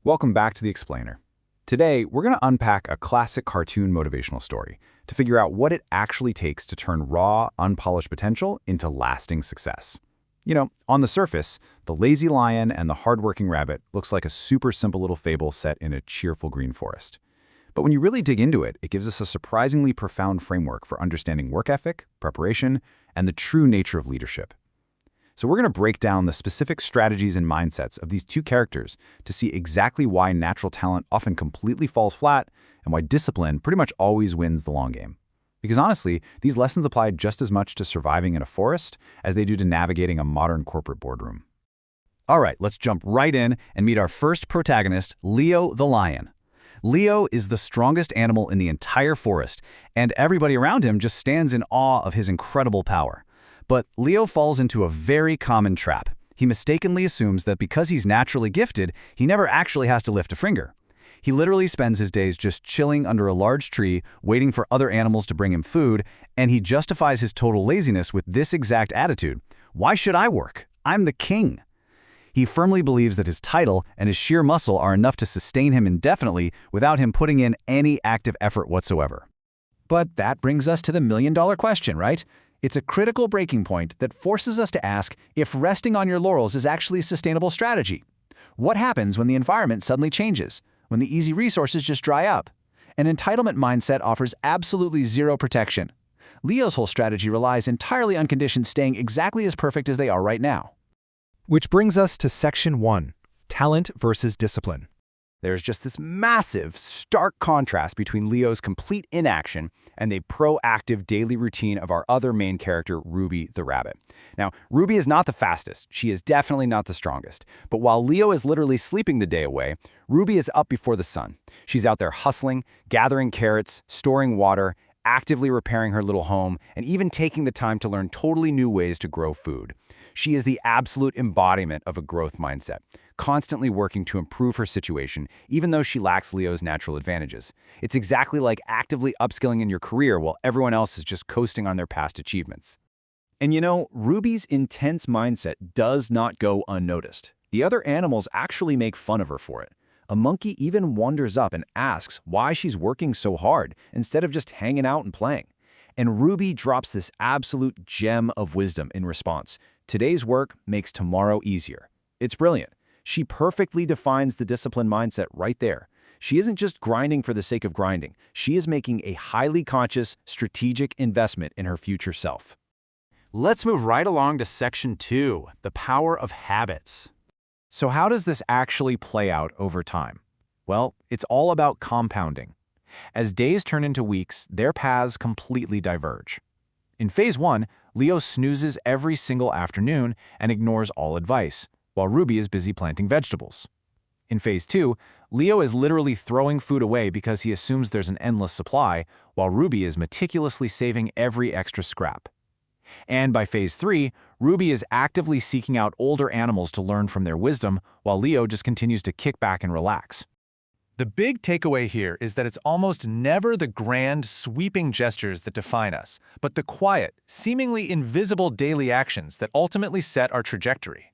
Welcome back to The Explainer. Today, we're going to unpack a classic cartoon motivational story to figure out what it actually takes to turn raw, unpolished potential into lasting success. On the surface, the lazy lion and the hardworking rabbit looks like a super simple little fable set in a cheerful green forest. But when you really dig into it, it gives us a surprisingly profound framework for understanding work ethic, preparation, and the true nature of leadership. So we're going to break down the specific strategies and mindsets of these two characters to see exactly why natural talent often completely falls flat and why discipline pretty much always wins the long game. Because honestly, these lessons apply just as much to surviving in a forest as they do to navigating a modern corporate boardroom. All right, let's jump right in and meet our first protagonist, Leo the lion. Leo is the strongest animal in the entire forest, and everybody around him just stands in awe of his incredible power. But Leo falls into a very common trap. He mistakenly assumes that because he's naturally gifted, he never actually has to lift a finger. He literally spends his days just chilling under a large tree, waiting for other animals to bring him food, and he justifies his total laziness with this exact attitude: "Why should I work? I'm the king." He firmly believes that his title and his sheer muscle are enough to sustain him indefinitely without him putting in any active effort whatsoever. But that brings us to the million-dollar question, right? It's a critical breaking point that forces us to ask if resting on your laurels is actually a sustainable strategy. What happens when the environment suddenly changes? When the easy resources just dry up? An entitlement mindset offers absolutely zero protection. Leo's whole strategy relies entirely on conditions staying exactly as perfect as they are right now. Which brings us to Section 1, Talent versus Discipline. There's just this massive, stark contrast between Leo's complete inaction and the proactive daily routine of our other main character, Ruby the rabbit. Now, Ruby is not the fastest. She is definitely not the strongest. But while Leo is literally sleeping the day away, Ruby is up before the sun. She's out there hustling, gathering carrots, storing water, actively repairing her little home, and even taking the time to learn totally new ways to grow food. She is the absolute embodiment of a growth mindset, constantly working to improve her situation, even though she lacks Leo's natural advantages. It's exactly like actively upskilling in your career while everyone else is just coasting on their past achievements. And Ruby's intense mindset does not go unnoticed. The other animals actually make fun of her for it. A monkey even wanders up and asks why she's working so hard instead of just hanging out and playing. And Ruby drops this absolute gem of wisdom in response: "Today's work makes tomorrow easier." It's brilliant. She perfectly defines the discipline mindset right there. She isn't just grinding for the sake of grinding. She is making a highly conscious, strategic investment in her future self. Let's move right along to Section 2, the power of habits. So how does this actually play out over time? Well, it's all about compounding. As days turn into weeks, their paths completely diverge. In Phase 1, Leo snoozes every single afternoon and ignores all advice, while Ruby is busy planting vegetables. In Phase 2, Leo is literally throwing food away because he assumes there's an endless supply, while Ruby is meticulously saving every extra scrap. And by Phase 3, Ruby is actively seeking out older animals to learn from their wisdom, while Leo just continues to kick back and relax. The big takeaway here is that it's almost never the grand, sweeping gestures that define us, but the quiet, seemingly invisible daily actions that ultimately set our trajectory.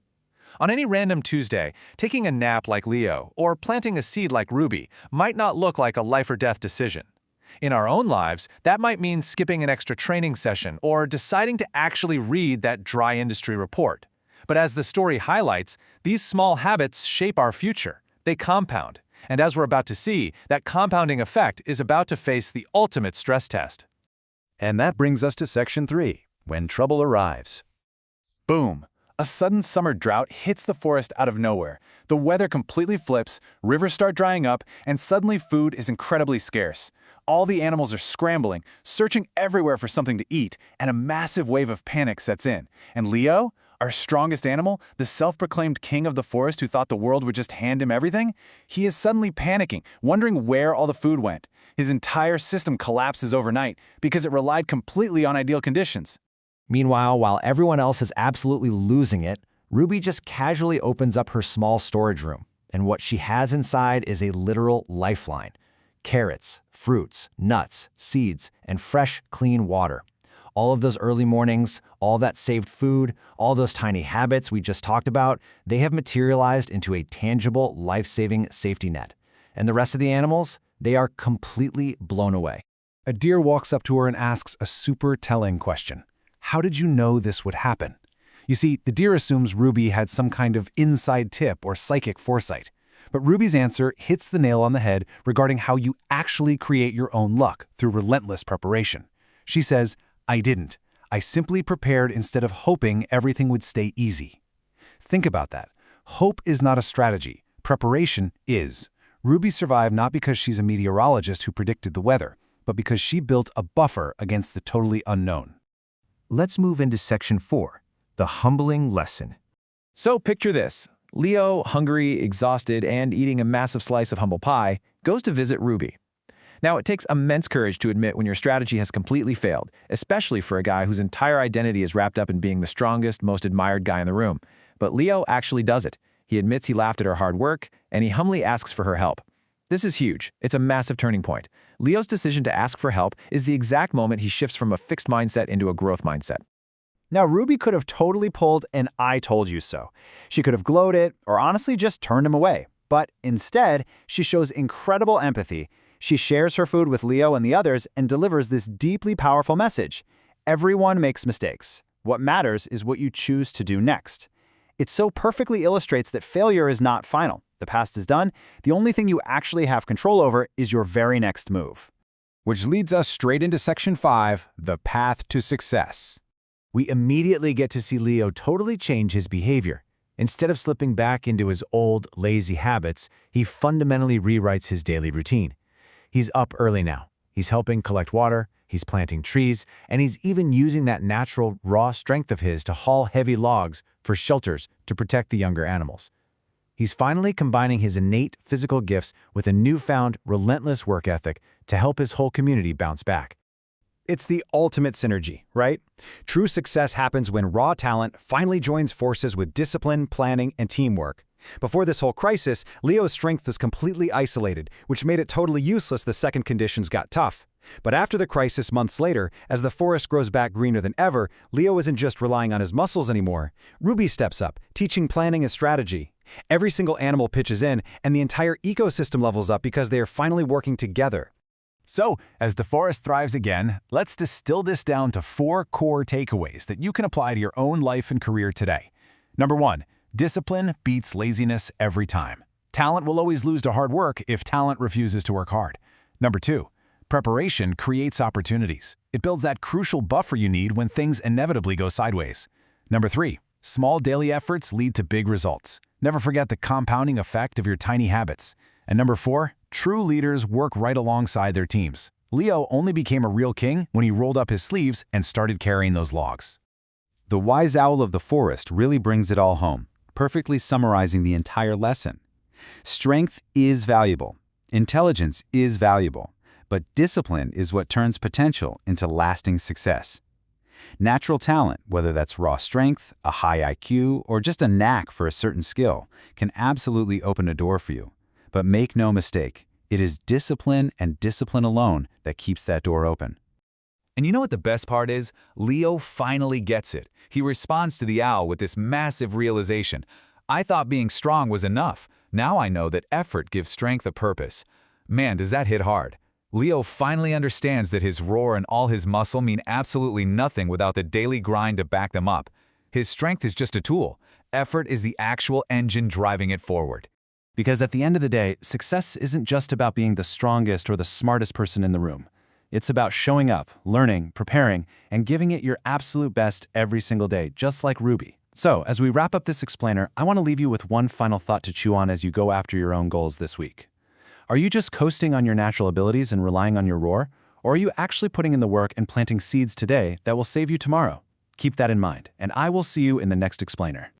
On any random Tuesday, taking a nap like Leo or planting a seed like Ruby might not look like a life-or-death decision. In our own lives, that might mean skipping an extra training session or deciding to actually read that dry industry report. But as the story highlights, these small habits shape our future. They compound. And as we're about to see, that compounding effect is about to face the ultimate stress test. And that brings us to Section 3, when trouble arrives. Boom! A sudden summer drought hits the forest out of nowhere. The weather completely flips, rivers start drying up, and suddenly food is incredibly scarce. All the animals are scrambling, searching everywhere for something to eat, and a massive wave of panic sets in. And Leo, our strongest animal, the self-proclaimed king of the forest who thought the world would just hand him everything, he is suddenly panicking, wondering where all the food went. His entire system collapses overnight because it relied completely on ideal conditions. Meanwhile, while everyone else is absolutely losing it, Ruby just casually opens up her small storage room, and what she has inside is a literal lifeline: carrots, fruits, nuts, seeds, and fresh, clean water. All of those early mornings, all that saved food, all those tiny habits we just talked about, they have materialized into a tangible, life-saving safety net. And the rest of the animals, they are completely blown away. A deer walks up to her and asks a super telling question. How did you know this would happen? You see, the deer assumes Ruby had some kind of inside tip or psychic foresight. But Ruby's answer hits the nail on the head regarding how you actually create your own luck through relentless preparation. She says, I didn't. I simply prepared instead of hoping everything would stay easy. Think about that. Hope is not a strategy. Preparation is. Ruby survived not because she's a meteorologist who predicted the weather, but because she built a buffer against the totally unknown. Let's move into Section 4, the humbling lesson. So picture this. Leo, hungry, exhausted, and eating a massive slice of humble pie, goes to visit Ruby. Now, it takes immense courage to admit when your strategy has completely failed, especially for a guy whose entire identity is wrapped up in being the strongest, most admired guy in the room. But Leo actually does it. He admits he laughed at her hard work, and he humbly asks for her help. This is huge. It's a massive turning point. Leo's decision to ask for help is the exact moment he shifts from a fixed mindset into a growth mindset. Now, Ruby could have totally pulled an I told you so. She could have gloated or honestly just turned him away. But instead, she shows incredible empathy. She shares her food with Leo and the others and delivers this deeply powerful message. Everyone makes mistakes. What matters is what you choose to do next. It so perfectly illustrates that failure is not final. The past is done. The only thing you actually have control over is your very next move. Which leads us straight into Section 5, the path to success. We immediately get to see Leo totally change his behavior. Instead of slipping back into his old, lazy habits, he fundamentally rewrites his daily routine. He's up early now. He's helping collect water, he's planting trees, and he's even using that natural, raw strength of his to haul heavy logs for shelters to protect the younger animals. He's finally combining his innate physical gifts with a newfound, relentless work ethic to help his whole community bounce back. It's the ultimate synergy, right? True success happens when raw talent finally joins forces with discipline, planning, and teamwork. Before this whole crisis, Leo's strength was completely isolated, which made it totally useless the second conditions got tough. But after the crisis months later, as the forest grows back greener than ever, Leo isn't just relying on his muscles anymore. Ruby steps up, teaching planning and strategy. Every single animal pitches in, and the entire ecosystem levels up because they are finally working together. So, as the forest thrives again, let's distill this down to 4 core takeaways that you can apply to your own life and career today. Number 1, discipline beats laziness every time. Talent will always lose to hard work if talent refuses to work hard. Number 2, preparation creates opportunities. It builds that crucial buffer you need when things inevitably go sideways. Number 3, small daily efforts lead to big results. Never forget the compounding effect of your tiny habits. And number 4, true leaders work right alongside their teams. Leo only became a real king when he rolled up his sleeves and started carrying those logs. The wise owl of the forest really brings it all home, perfectly summarizing the entire lesson. Strength is valuable. Intelligence is valuable. But discipline is what turns potential into lasting success. Natural talent, whether that's raw strength, a high IQ, or just a knack for a certain skill, can absolutely open a door for you. But make no mistake, it is discipline and discipline alone that keeps that door open. And you know what the best part is? Leo finally gets it. He responds to the owl with this massive realization. I thought being strong was enough. Now I know that effort gives strength a purpose. Man, does that hit hard. Leo finally understands that his roar and all his muscle mean absolutely nothing without the daily grind to back them up. His strength is just a tool. Effort is the actual engine driving it forward. Because at the end of the day, success isn't just about being the strongest or the smartest person in the room. It's about showing up, learning, preparing, and giving it your absolute best every single day, just like Ruby. So, as we wrap up this explainer, I want to leave you with one final thought to chew on as you go after your own goals this week. Are you just coasting on your natural abilities and relying on your roar? Or are you actually putting in the work and planting seeds today that will save you tomorrow? Keep that in mind, and I will see you in the next explainer.